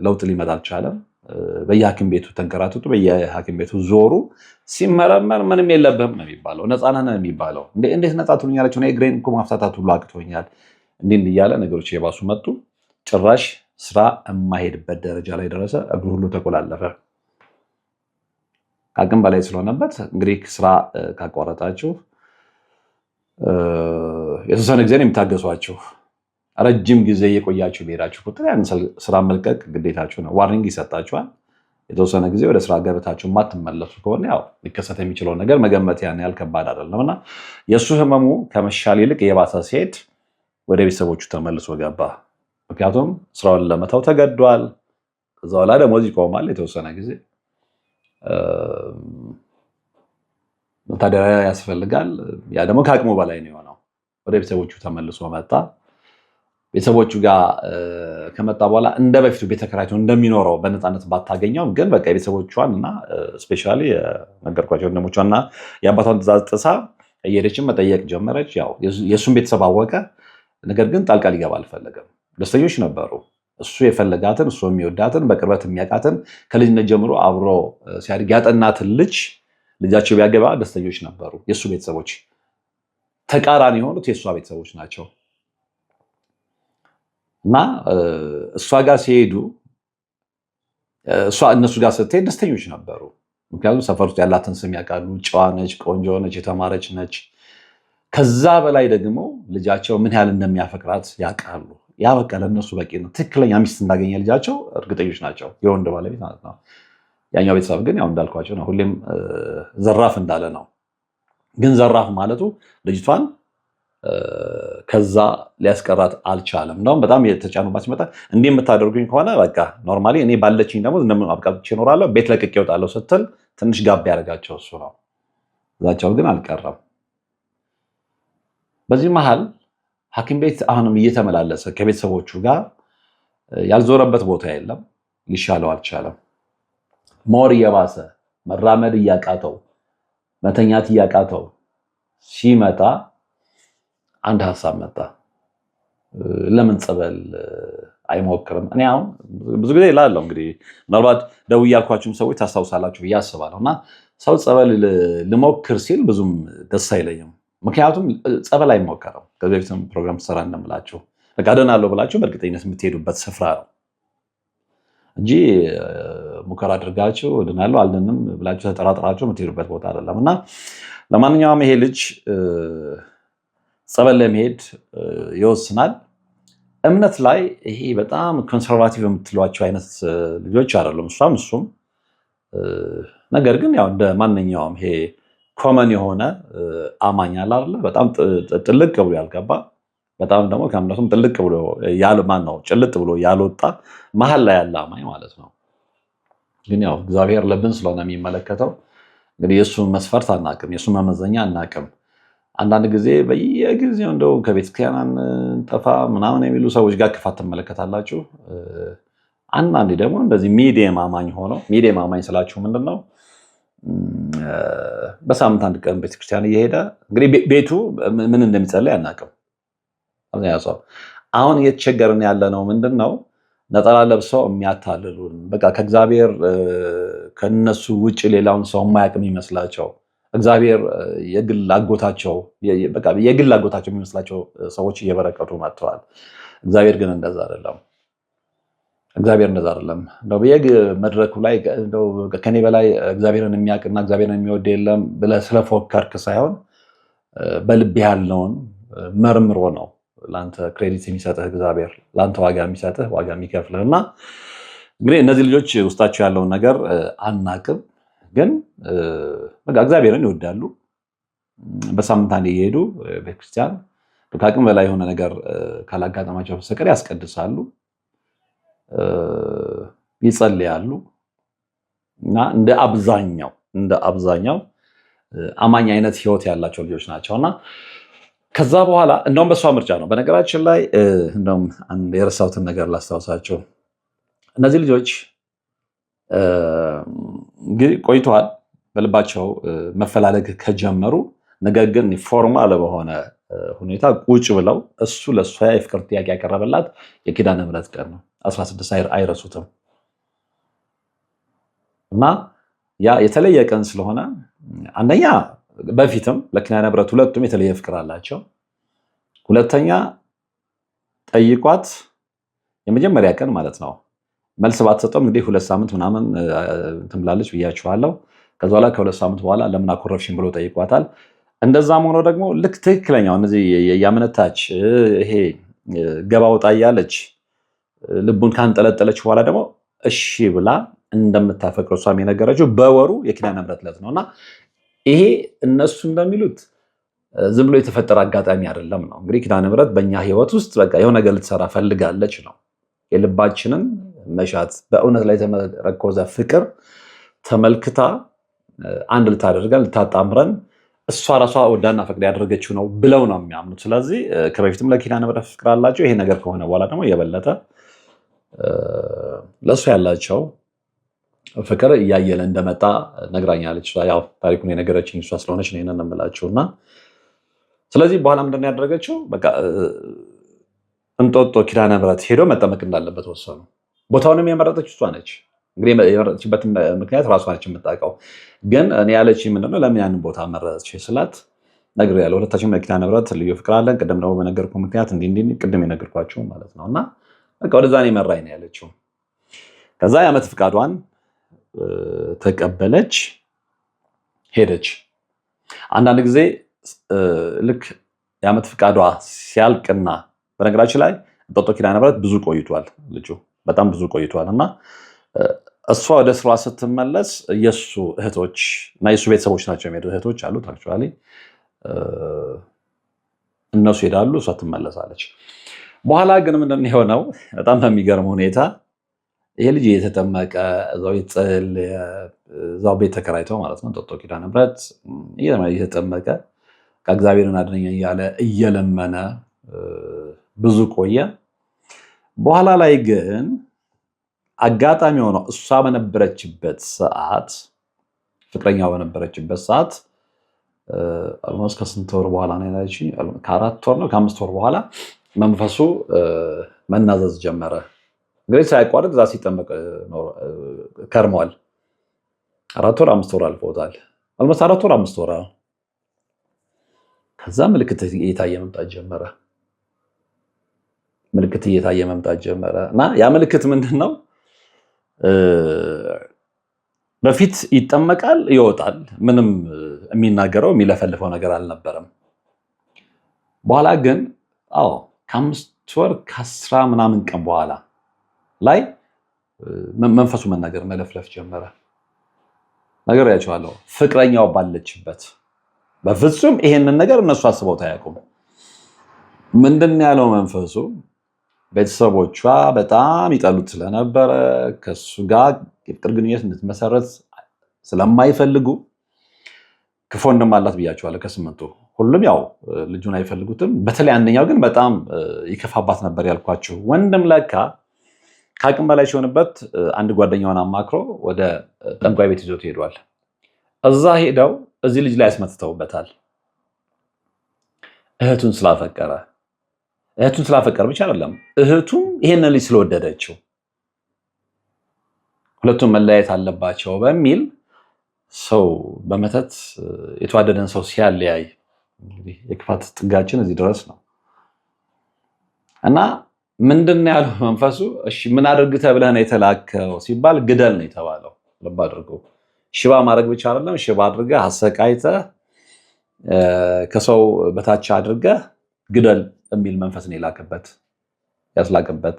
ለውጥ ሊመጣ አልቻለም። በየሐኪም ቤቱ ተንከራተቱ፣ በየሐኪም ቤቱ ዞሩ። ሲመረመር ምንም የለብህም ነው የሚባለው፣ ነፃ ነህ ነው የሚባለው። እንዴት ነፃ ትሉኛለች? እግሬን እኮ ማፍታታት ሁሉ አቅቶኛል። እንዲህ እያለ ነገሮች የባሱ መጡ። ጭራሽ ስራ የማይሄድበት ደረጃ ላይ ደረሰ። እግሩ ሁሉ ተቆላለፈ። አቅም በላይ ስለሆነበት እንግዲህ ስራ ካቋረጣችሁ የተወሰነ ጊዜ ነው የምታገሷችሁ። ረጅም ጊዜ የቆያችሁ ብሄዳችሁ ቁጥር ያን ስራ መልቀቅ ግዴታችሁ ነው። ዋርኒንግ ይሰጣችኋል። የተወሰነ ጊዜ ወደ ስራ ገበታችሁ የማትመለሱ ከሆነ ያው ሊከሰት የሚችለው ነገር መገመት ያን ያህል ከባድ አይደለም እና የእሱ ህመሙ ከመሻል ይልቅ የባሰ ሲሄድ ወደ ቤተሰቦቹ ተመልሶ ገባ። ምክንያቱም ስራውን ለመተው ተገዷል። ከዛ በኋላ ደሞዝ ይቆማል የተወሰነ ጊዜ፣ መታደሪያ ያስፈልጋል። ያ ደግሞ ከአቅሙ በላይ ነው የሆነው። ወደ ቤተሰቦቹ ተመልሶ መጣ። ቤተሰቦቹ ጋር ከመጣ በኋላ እንደ በፊቱ ቤት ተከራይቶ እንደሚኖረው በነፃነት ባታገኘውም ግን በቃ የቤተሰቦቿን እና ስፔሻሊ ነገርኳቸው ወንድሞቿን እና የአባቷን ትዕዛዝ ጥሳ እየሄደችን መጠየቅ ጀመረች። ያው የእሱን ቤተሰብ አወቀ። ነገር ግን ጣልቃ ሊገባ አልፈለገም። ደስተኞች ነበሩ። እሱ የፈለጋትን እሱ የሚወዳትን በቅርበት የሚያውቃትን ከልጅነት ጀምሮ አብሮ ሲያድግ ያጠናትን ልጃቸው ቢያገባ ደስተኞች ነበሩ። የእሱ ቤተሰቦች ተቃራኒ የሆኑት የእሷ ቤተሰቦች ናቸው። እና እሷ ጋር ሲሄዱ እሷ እነሱ ጋር ስትሄድ ደስተኞች ነበሩ። ምክንያቱም ሰፈር ውስጥ ያላትን ስም ያውቃሉ። ጨዋ ነች፣ ቆንጆ ነች፣ የተማረች ነች። ከዛ በላይ ደግሞ ልጃቸው ምን ያህል እንደሚያፈቅራት ያውቃሉ። ያ በቃ ለእነሱ በቂ ነው። ትክክለኛ ሚስት እንዳገኘ ልጃቸው እርግጠኞች ናቸው፣ የወንድ ባለቤት ማለት ነው። ያኛው ቤተሰብ ግን ያው እንዳልኳቸው ነው፣ ሁሌም ዘራፍ እንዳለ ነው። ግን ዘራፍ ማለቱ ልጅቷን ከዛ ሊያስቀራት አልቻለም። እንደውም በጣም የተጫኑባት ሲመጣ እንዲህ የምታደርጉኝ ከሆነ በቃ ኖርማሊ እኔ ባለችኝ ደግሞ እንደምን አብቃብቼ እኖራለሁ፣ ቤት ለቅቄ እወጣለሁ ስትል ትንሽ ጋብ ያደርጋቸው እሱ ነው። እዛቸው ግን አልቀረም። በዚህ መሃል ሐኪም ቤት አሁንም እየተመላለሰ ከቤተሰቦቹ ጋር ያልዞረበት ቦታ የለም። ሊሻለው አልቻለም። ሞር እየባሰ መራመድ እያቃተው መተኛት እያቃተው ሲመጣ አንድ ሀሳብ መጣ። ለምን ጸበል አይሞክርም? እኔ አሁን ብዙ ጊዜ እላለሁ፣ እንግዲህ ምናልባት ደውዬ ያልኳችሁም ሰዎች ታስታውሳላችሁ ብዬ አስባለሁ። እና ሰው ጸበል ልሞክር ሲል ብዙም ደስ አይለኝም። ምክንያቱም ጸበል አይሞከርም። ከዚህ በፊትም ፕሮግራም ትሰራ እንደምላችሁ በቃ እድናለሁ ብላችሁ በእርግጠኝነት የምትሄዱበት ስፍራ ነው እንጂ ሙከራ አድርጋችሁ እድናለሁ አልድንም ብላችሁ ተጠራጥራችሁ የምትሄዱበት ቦታ አይደለም። እና ለማንኛውም ይሄ ልጅ ጸበል ለመሄድ ይወስናል። እምነት ላይ ይሄ በጣም ኮንሰርቫቲቭ የምትሏቸው አይነት ልጆች አይደሉም፣ እሱም። ነገር ግን ያው እንደ ማንኛውም ይሄ ኮመን የሆነ አማኝ አለ አይደለ? በጣም ጥልቅ ብሎ ያልገባ በጣም ደግሞ ከእምነቱም ጥልቅ ብሎ ጭልጥ ብሎ ያልወጣ መሀል ላይ ያለ አማኝ ማለት ነው። ግን ያው እግዚአብሔር ልብን ስለሆነ የሚመለከተው እንግዲህ የእሱን መስፈርት አናቅም፣ የእሱን መመዘኛ አናቅም። አንዳንድ ጊዜ በየጊዜው እንደው ከቤተክርስቲያን ጠፋ ምናምን የሚሉ ሰዎች ጋር ክፋት ትመለከታላችሁ። አንዳንዴ ደግሞ እንደዚህ ሚዲየም አማኝ ሆነው፣ ሚዲየም አማኝ ስላችሁ ምንድን ነው? በሳምንት አንድ ቀን ቤተክርስቲያን እየሄደ እንግዲህ ቤቱ ምን እንደሚጸልይ አናውቅም። ሰው አሁን እየተቸገርን ያለ ነው ምንድን ነው? ነጠላ ለብሰው የሚያታልሉን በቃ ከእግዚአብሔር ከነሱ ውጭ ሌላውን ሰው የማያውቅም ይመስላቸው እግዚአብሔር የግል አጎታቸው የሚመስላቸው ሰዎች እየበረከቱ መጥተዋል። እግዚአብሔር ግን እንደዛ አይደለም። መድረኩ ላይ ከኔ በላይ እግዚአብሔርን የሚያውቅና እግዚአብሔርን የሚወድ የለም ብለህ ስለፎከርክ ሳይሆን በልብ ያለውን መርምሮ ነው ለአንተ ክሬዲት የሚሰጥህ እግዚአብሔር፣ ለአንተ ዋጋ የሚሰጥህ ዋጋ የሚከፍልህ። እና እንግዲህ እነዚህ ልጆች ውስጣቸው ያለውን ነገር አናቅም። ግን በቃ እግዚአብሔርን ይወዳሉ። በሳምንት አንዴ እየሄዱ ቤተክርስቲያን ከአቅም በላይ የሆነ ነገር ካላጋጠማቸው በስተቀር ያስቀድሳሉ፣ ይጸልያሉ እና እንደ አብዛኛው አማኝ አይነት ህይወት ያላቸው ልጆች ናቸውና ከዛ በኋላ እንደውም በሷ ምርጫ ነው። በነገራችን ላይ እንደውም አንድ የረሳሁትን ነገር ላስታውሳቸው። እነዚህ ልጆች እንግዲህ ቆይተዋል በልባቸው መፈላለግ ከጀመሩ። ነገር ግን ፎርማል በሆነ ሁኔታ ቁጭ ብለው እሱ ለእሷ የፍቅር ጥያቄ ያቀረበላት የኪዳነ ምሕረት ቀን ነው። 16 አይረሱትም። እና ያ የተለየ ቀን ስለሆነ አንደኛ በፊትም ለኪዳነ ምሕረት ሁለቱም የተለየ ፍቅር አላቸው። ሁለተኛ ጠይቋት የመጀመሪያ ቀን ማለት ነው መልስ ባትሰጠውም እንግዲህ 2 ሳምንት ምናምን እንትን ብላለች ብያችኋለሁ። ከዛ በኋላ ከ2 ሳምንት በኋላ ለምን አኮረፍሽኝ ብሎ ጠይቋታል። እንደዛም ሆኖ ደግሞ ልክ ትክክለኛው እነዚህ ያመነታች ይሄ ገባ ወጣ እያለች ልቡን ካንጠለጠለች በኋላ ደግሞ እሺ ብላ እንደምታፈቅረው እሷም የነገረችው በወሩ የኪዳነ ምሕረት ዕለት ነውና ይሄ እነሱ እንደሚሉት ዝም ብሎ የተፈጠረ አጋጣሚ አይደለም ነው። እንግዲህ ኪዳነ ምሕረት በእኛ ህይወት ውስጥ በቃ የሆነ ነገር ልትሰራ ፈልጋለች ነው። የልባችንን መሻት በእውነት ላይ የተመረኮዘ ፍቅር ተመልክታ አንድ ልታደርገን ልታጣምረን እሷ ራሷ ወዳና ፈቅዳ ያደረገችው ነው ብለው ነው የሚያምኑት። ስለዚህ ከበፊትም ለኪዳነ ምሕረት ፍቅር አላቸው። ይሄ ነገር ከሆነ በኋላ ደግሞ የበለጠ ለእሱ ያላቸው ፍቅር እያየለ እንደመጣ ነግራኛለች። ያው ታሪኩን የነገረችኝ እሷ ስለሆነች ነው ይሄንን የምላችሁና ስለዚህ በኋላ ምንድን ነው ያደረገችው? በቃ እንጦጦ ኪዳነ ምሕረት ሄዶ መጠመቅ እንዳለበት ወሰኑ። ቦታውንም የመረጠች እሷ ነች። እንግዲህ የመረጠችበት ምክንያት ራሷ ነች የምታውቀው። ግን እኔ ያለችኝ ምንድነው ለምን ያንን ቦታ መረጠች ስላት ነግሬያለሁ። ሁለታችንም ለኪዳነ ምሕረት ልዩ ፍቅር አለን። ቅድም ደግሞ በነገርኩ ምክንያት እንዲህ ቅድም የነገርኳችሁ ማለት ነው። እና በቃ ወደዛ ነው የመራኝ ነው ያለችው። ከዛ የዓመት ፍቃዷን ተቀበለች፣ ሄደች። አንዳንድ ጊዜ ልክ የዓመት ፍቃዷ ሲያልቅና በነገራችን ላይ እንጦጦ ኪዳነ ምሕረት ብዙ ቆይቷል፣ ልጁ በጣም ብዙ ቆይቷል እና እሷ ወደ ስሯ ስትመለስ የእሱ እህቶች እና የእሱ ቤተሰቦች ናቸው የሚሄዱ እህቶች አሉት አክቹዋሊ እነሱ ሄዳሉ፣ እሷ ትመለሳለች። በኋላ ግን ምንድን የሆነው በጣም በሚገርም ሁኔታ ይሄ ልጅ እየተጠመቀ እዛው ቤት ተከራይተው ማለት ነው እንጦጦ ኪዳነ ምሕረት እየተጠመቀ ከእግዚአብሔርን አድነኝ እያለ እየለመነ ብዙ ቆየ። በኋላ ላይ ግን አጋጣሚ ሆነው እሷ በነበረችበት ሰዓት ፍቅረኛው በነበረችበት ሰዓት ኦልሞስት ከስንት ወር በኋላ ነው ያለችኝ? ከ4 ወር ነው ከ5 ወር በኋላ መንፈሱ መናዘዝ ጀመረ። እንግዲህ ሳይቋረጥ እዛ ሲጠመቅ ከርሟል። 4 ወር 5 ወር አልፎታል። ኦልሞስት 4 ወር 5 ወር። ከዛ ምልክት እየታየ መምጣት ጀመረ እና ያ ምልክት ምንድን ነው? በፊት ይጠመቃል፣ ይወጣል። ምንም የሚናገረው የሚለፈልፈው ነገር አልነበረም። በኋላ ግን ከ5 ወር ከ10 ምናምን ቀን በኋላ ላይ መንፈሱ መናገር መለፍለፍ ጀመረ። ነገር ያቸዋለሁ ፍቅረኛው ባለችበት በፍጹም ይሄንን ነገር እነሱ አስበውት አያውቁም። ምንድን ያለው መንፈሱ ቤተሰቦቿ በጣም ይጠሉት ስለነበረ ከሱ ጋር የፍቅር ግንኙነት እንድትመሰረት ስለማይፈልጉ ክፉ ወንድም አላት ብያቸዋለሁ። ከ8ቱ ሁሉም ያው ልጁን አይፈልጉትም። በተለይ አንደኛው ግን በጣም ይከፋባት ነበር ያልኳችሁ ወንድም ለካ ከአቅም በላይ ሲሆንበት አንድ ጓደኛውን አማክሮ ወደ ጠንቋይ ቤት ይዞት ሄዷል። እዛ ሄደው እዚህ ልጅ ላይ ያስመትተውበታል። እህቱን ስላፈቀረ ብቻ አይደለም፣ እህቱም ይሄንን ልጅ ስለወደደችው ሁለቱም መለያየት አለባቸው በሚል ሰው በመተት የተዋደደን ሰው ሲያለያይ እንግዲህ የክፋት ጥጋችን እዚህ ድረስ ነው እና ምንድን ያለው መንፈሱ? እሺ ምን አድርግ ተብለህ ነው የተላከው ሲባል ግደል ነው የተባለው። ልብ አድርገው። ሽባ ማድረግ ብቻ አይደለም፣ ሽባ አድርገህ አሰቃይተህ ከሰው በታች አድርገህ ግደል የሚል መንፈስ ነው ያስላከበት።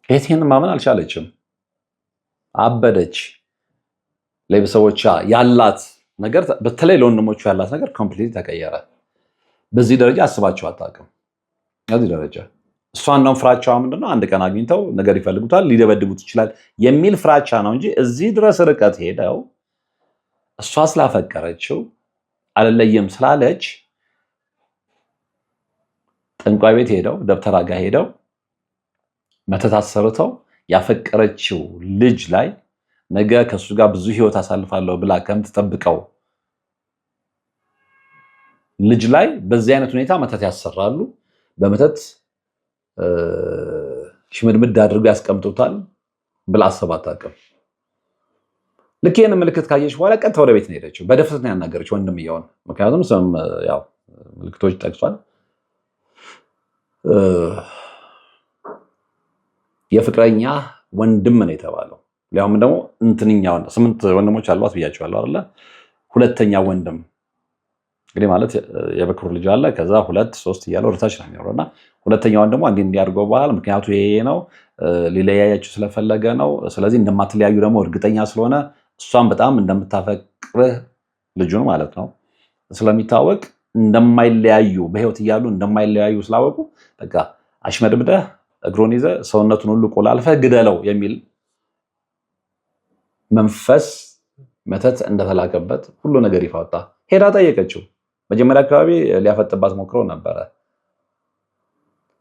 ይህን ማመን አልቻለችም። አበደች። ለቤተሰቦቿ ያላት ነገር በተለይ ለወንድሞቿ ያላት ነገር ኮምፕሊት ተቀየረ። በዚህ ደረጃ አስባቸው አታውቅም። በዚህ ደረጃ እሷን ነው ፍራቻዋ ምንድነው? አንድ ቀን አግኝተው ነገር ይፈልጉታል፣ ሊደበድቡት ይችላል የሚል ፍራቻ ነው እንጂ እዚህ ድረስ ርቀት ሄደው እሷ ስላፈቀረችው አልለየም ስላለች ጠንቋይ ቤት ሄደው ደብተራ ጋር ሄደው መተት አሰርተው ያፈቀረችው ልጅ ላይ ነገ ከሱ ጋር ብዙ ህይወት አሳልፋለሁ ብላ ከምትጠብቀው ልጅ ላይ በዚህ አይነት ሁኔታ መተት ያሰራሉ። በመተት ሽምድምድ አድርገው ያስቀምጡታል ብላ አስባ አታውቅም። ልክ ይህን ምልክት ካየች በኋላ ቀጥታ ወደ ቤት ነው ሄደችው። በድፍረት ነው ያናገረችው ወንድምየውን። ምክንያቱም ስም ያው ምልክቶች ጠቅሷል። የፍቅረኛ ወንድም ነው የተባለው። ሊያውም ደግሞ እንትንኛው 8 ወንድሞች አሏት ብያቸዋለሁ አይደለ? ሁለተኛ ወንድም እንግዲህ ማለት የበኩር ልጅ አለ። ከዛ 2 3 እያለ ወደታች ነው የሚኖረው እና ሁለተኛውን ደግሞ እንዲያድርገው በኋላ ምክንያቱ ይሄ ነው፣ ሊለያያችሁ ስለፈለገ ነው። ስለዚህ እንደማትለያዩ ደግሞ እርግጠኛ ስለሆነ እሷን በጣም እንደምታፈቅርህ ልጁን ማለት ነው ስለሚታወቅ እንደማይለያዩ በህይወት እያሉ እንደማይለያዩ ስላወቁ በቃ አሽመድምደህ እግሩን ይዘህ ሰውነቱን ሁሉ ቆላልፈህ ግደለው የሚል መንፈስ መተት እንደተላከበት ሁሉ ነገር ይፋ ወጣ። ሄዳ ጠየቀችው። መጀመሪያ አካባቢ ሊያፈጥባት ሞክረው ነበረ።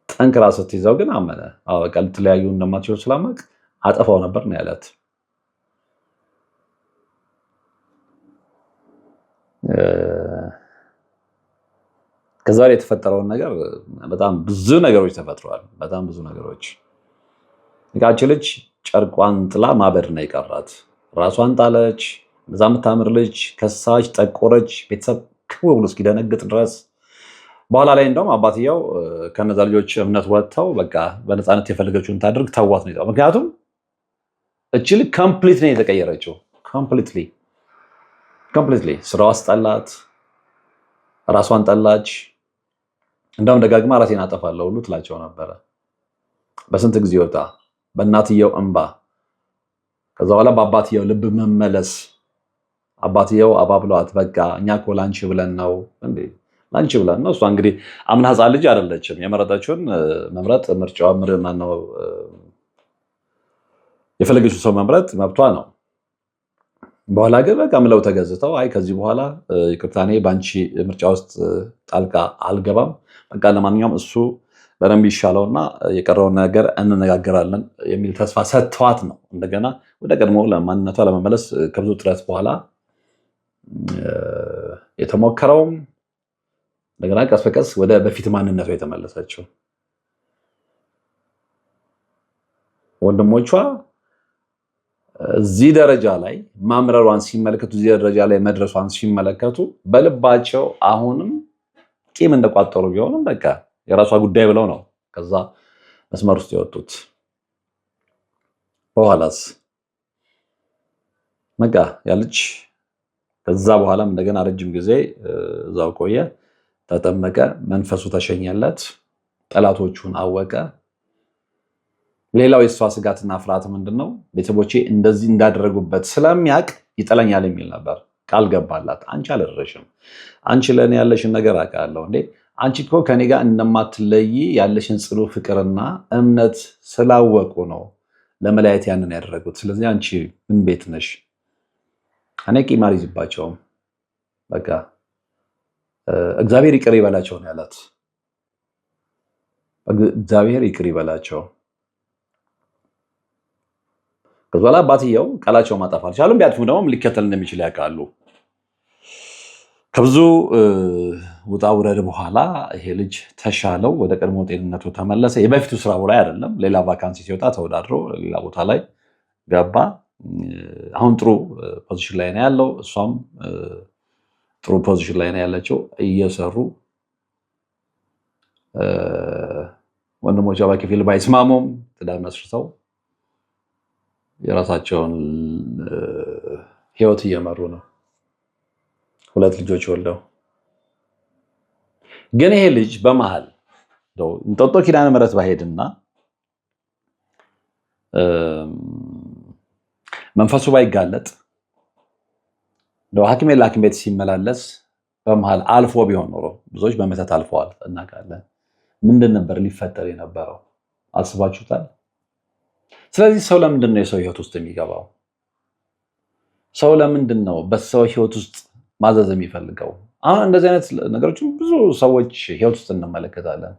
ጠንክራ ስትይዘው ግን አመነ። በቃ ልትለያዩ እንደማትችሉ ስላመቅ አጠፋው ነበር ነው ያላት። ከዛ ላይ የተፈጠረውን ነገር በጣም ብዙ ነገሮች ተፈጥረዋል። በጣም ብዙ ነገሮች ያቺ ልጅ ጨርቋን ጥላ ማበድ ነው የቀራት። ራሷን ጣለች። እዛ የምታምር ልጅ ከሳች፣ ጠቆረች። ቤተሰብ ክው ብሎ እስኪደነግጥ ድረስ በኋላ ላይ እንደውም አባትየው ከነዛ ልጆች እምነት ወጥተው በቃ በነፃነት የፈለገችውን ታድርግ ተዋት ነው። ምክንያቱም እቺ ልጅ ኮምፕሊት ነው የተቀየረችው። ኮምፕሊትሊ ስራዋ አስጠላት፣ ራሷን ጠላች። እንደውም ደጋግማ ራሴን አጠፋለሁ ሁሉ ትላቸው ነበረ። በስንት ጊዜ ወጣ፣ በእናትየው እንባ፣ ከዛ በኋላ በአባትየው ልብ መመለስ። አባትየው አባብለዋት በቃ እኛ እኮ ላንቺ ብለን ነው እንዴ ላንቺ ብለን ነው። እሷ እንግዲህ አምና ህፃን ልጅ አይደለችም። የመረጠችውን መምረጥ ምርጫዋ ነው። የፈለገችው ሰው መምረጥ መብቷ ነው። በኋላ ግን በቃ ምለው ተገዝተው አይ ከዚህ በኋላ ይቅርታ እኔ በአንቺ ምርጫ ውስጥ ጣልቃ አልገባም፣ በቃ ለማንኛውም እሱ በደንብ ይሻለውና የቀረውን ነገር እንነጋገራለን የሚል ተስፋ ሰጥተዋት ነው እንደገና ወደ ቀድሞ ለማንነቷ ለመመለስ ከብዙ ጥረት በኋላ የተሞከረውም እንደገና ቀስ በቀስ ወደ በፊት ማንነቷ የተመለሰችው። ወንድሞቿ እዚህ ደረጃ ላይ ማምረሯን ሲመለከቱ፣ እዚህ ደረጃ ላይ መድረሷን ሲመለከቱ በልባቸው አሁንም ቂም እንደቋጠሩ ቢሆንም በቃ የራሷ ጉዳይ ብለው ነው ከዛ መስመር ውስጥ የወጡት። በኋላስ በቃ ያለች ከዛ በኋላም እንደገና ረጅም ጊዜ እዛው ቆየ፣ ተጠመቀ፣ መንፈሱ ተሸኘለት፣ ጠላቶቹን አወቀ። ሌላው የእሷ ስጋትና ፍርሃት ምንድነው? ቤተሰቦቼ እንደዚህ እንዳደረጉበት ስለሚያውቅ ይጠለኛል የሚል ነበር። ቃል ገባላት። አንቺ አልደረሽም፣ አንቺ ለእኔ ያለሽን ነገር አውቃለሁ። እንዴ አንቺ እኮ ከኔ ጋር እንደማትለይ ያለሽን ጽኑ ፍቅርና እምነት ስላወቁ ነው ለመለያየት ያንን ያደረጉት። ስለዚህ አንቺ ምን ቤት ነሽ? እኔ ቂም አልይዝባቸውም፣ በቃ እግዚአብሔር ይቅር ይበላቸው ነው ያላት። እግዚአብሔር ይቅር ይበላቸው። ከዛ በኋላ አባትየው ቃላቸው ማጣፍ አልቻሉም። ቢያጥፉም ደግሞ ሊከተል እንደሚችል ያውቃሉ። ከብዙ ውጣ ውረድ በኋላ ይሄ ልጅ ተሻለው፣ ወደ ቀድሞ ጤንነቱ ተመለሰ። የበፊቱ ስራ ላይ አይደለም፣ ሌላ ቫካንሲ ሲወጣ ተወዳድሮ ሌላ ቦታ ላይ ገባ። አሁን ጥሩ ፖዚሽን ላይ ነው ያለው፣ እሷም ጥሩ ፖዚሽን ላይ ነው ያለችው። እየሰሩ ወንድሞቿ በከፊል ባይስማሙም ትዳር መስርተው የራሳቸውን ህይወት እየመሩ ነው። 2 ልጆች ወልደው። ግን ይሄ ልጅ በመሃል እንጦጦ ኪዳነ ምሕረት ባሄድና መንፈሱ ባይጋለጥ ለሐኪም ቤት ሲመላለስ በመሃል አልፎ ቢሆን ኖሮ ብዙዎች በመተት አልፈዋል እናውቃለን። ምንድን ነበር ሊፈጠር የነበረው? አስባችሁታል? ስለዚህ ሰው ለምንድን ነው የሰው ህይወት ውስጥ የሚገባው? ሰው ለምንድን ነው በሰው ህይወት ውስጥ ማዘዝ የሚፈልገው? አሁን እንደዚህ አይነት ነገሮችን ብዙ ሰዎች ህይወት ውስጥ እንመለከታለን።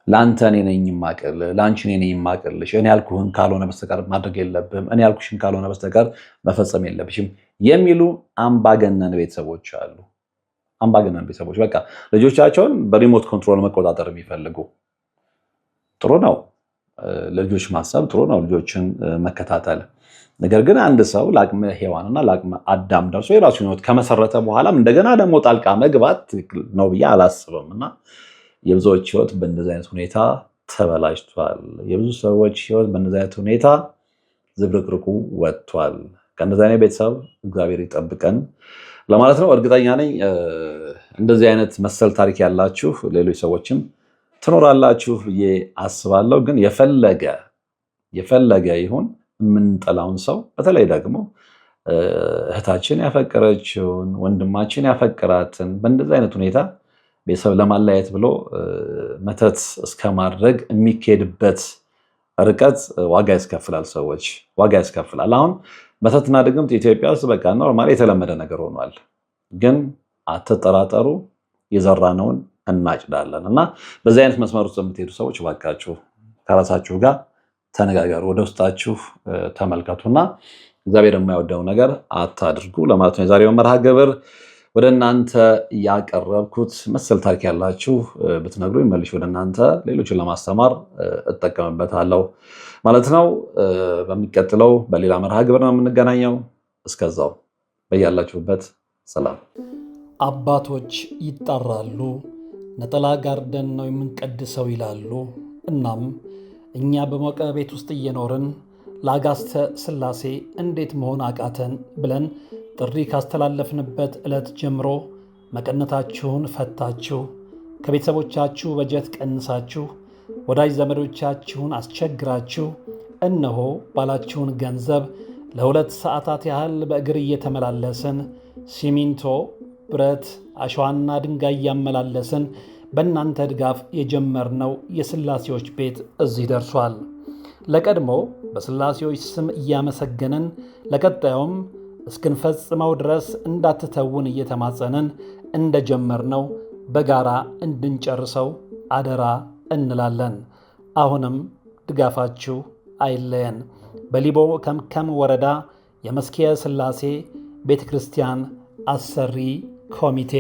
ለአንተ እኔ ነኝ የማቅል፣ ለአንቺ እኔ ነኝ የማቅልሽ፣ እኔ ያልኩህን ካልሆነ በስተቀር ማድረግ የለብህም፣ እኔ ያልኩሽን ካልሆነ በስተቀር መፈጸም የለብሽም የሚሉ አምባገነን ቤተሰቦች አሉ። አምባገነን ቤተሰቦች በቃ ልጆቻቸውን በሪሞት ኮንትሮል መቆጣጠር የሚፈልጉ። ጥሩ ነው ለልጆች ማሰብ፣ ጥሩ ነው ልጆችን መከታተል። ነገር ግን አንድ ሰው ለአቅመ ሔዋንና ለአቅመ አዳም ደርሶ የራሱን ህይወት ከመሰረተ በኋላም እንደገና ደግሞ ጣልቃ መግባት ትክክል ነው ብዬ አላስብም እና የብዙዎች ህይወት በእንደዚህ አይነት ሁኔታ ተበላሽቷል። የብዙ ሰዎች ህይወት በእንደዚህ አይነት ሁኔታ ዝብርቅርቁ ወጥቷል። ከእንደዚህ አይነት ቤተሰብ እግዚአብሔር ይጠብቀን ለማለት ነው። እርግጠኛ ነኝ እንደዚህ አይነት መሰል ታሪክ ያላችሁ ሌሎች ሰዎችም ትኖራላችሁ ብዬ አስባለሁ። ግን የፈለገ ይሁን የምንጠላውን ሰው በተለይ ደግሞ እህታችን ያፈቀረችውን ወንድማችን ያፈቀራትን በእንደዚህ አይነት ሁኔታ ቤተሰብ ለማለያየት ብሎ መተት እስከ ማድረግ የሚካሄድበት ርቀት ዋጋ ያስከፍላል። ሰዎች ዋጋ ያስከፍላል። አሁን መተትና ድግምት ኢትዮጵያ ውስጥ በቃ ኖርማል የተለመደ ነገር ሆኗል። ግን አትጠራጠሩ፣ የዘራነውን እናጭዳለን እና በዚህ አይነት መስመር ውስጥ የምትሄዱ ሰዎች እባካችሁ ከራሳችሁ ጋር ተነጋገሩ፣ ወደ ውስጣችሁ ተመልከቱና እግዚአብሔር የማይወደው ነገር አታድርጉ ለማለት ነው። የዛሬው መርሃ ግብር ወደ እናንተ ያቀረብኩት መሰል ታሪክ ያላችሁ ብትነግሩኝ መልሼ ወደ እናንተ ሌሎችን ለማስተማር እጠቀምበታለሁ ማለት ነው። በሚቀጥለው በሌላ መርሃ ግብር ነው የምንገናኘው። እስከዛው በያላችሁበት ሰላም። አባቶች ይጣራሉ፣ ነጠላ ጋርደን ነው የምንቀድሰው ይላሉ። እናም እኛ በሞቀ ቤት ውስጥ እየኖርን ለአጋስተ ሥላሴ እንዴት መሆን አቃተን ብለን ጥሪ ካስተላለፍንበት ዕለት ጀምሮ መቀነታችሁን ፈታችሁ፣ ከቤተሰቦቻችሁ በጀት ቀንሳችሁ፣ ወዳጅ ዘመዶቻችሁን አስቸግራችሁ እነሆ ባላችሁን ገንዘብ ለ2 ሰዓታት ያህል በእግር እየተመላለስን ሲሚንቶ፣ ብረት፣ አሸዋና ድንጋይ እያመላለስን በእናንተ ድጋፍ የጀመርነው የሥላሴዎች ቤት እዚህ ደርሷል። ለቀድሞ በሥላሴዎች ስም እያመሰገንን ለቀጣዩም እስክንፈጽመው ድረስ እንዳትተውን እየተማጸንን እንደጀመርነው በጋራ እንድንጨርሰው አደራ እንላለን። አሁንም ድጋፋችሁ አይለየን። በሊቦ ከምከም ወረዳ የመስኪየ ሥላሴ ቤተ ክርስቲያን አሰሪ ኮሚቴ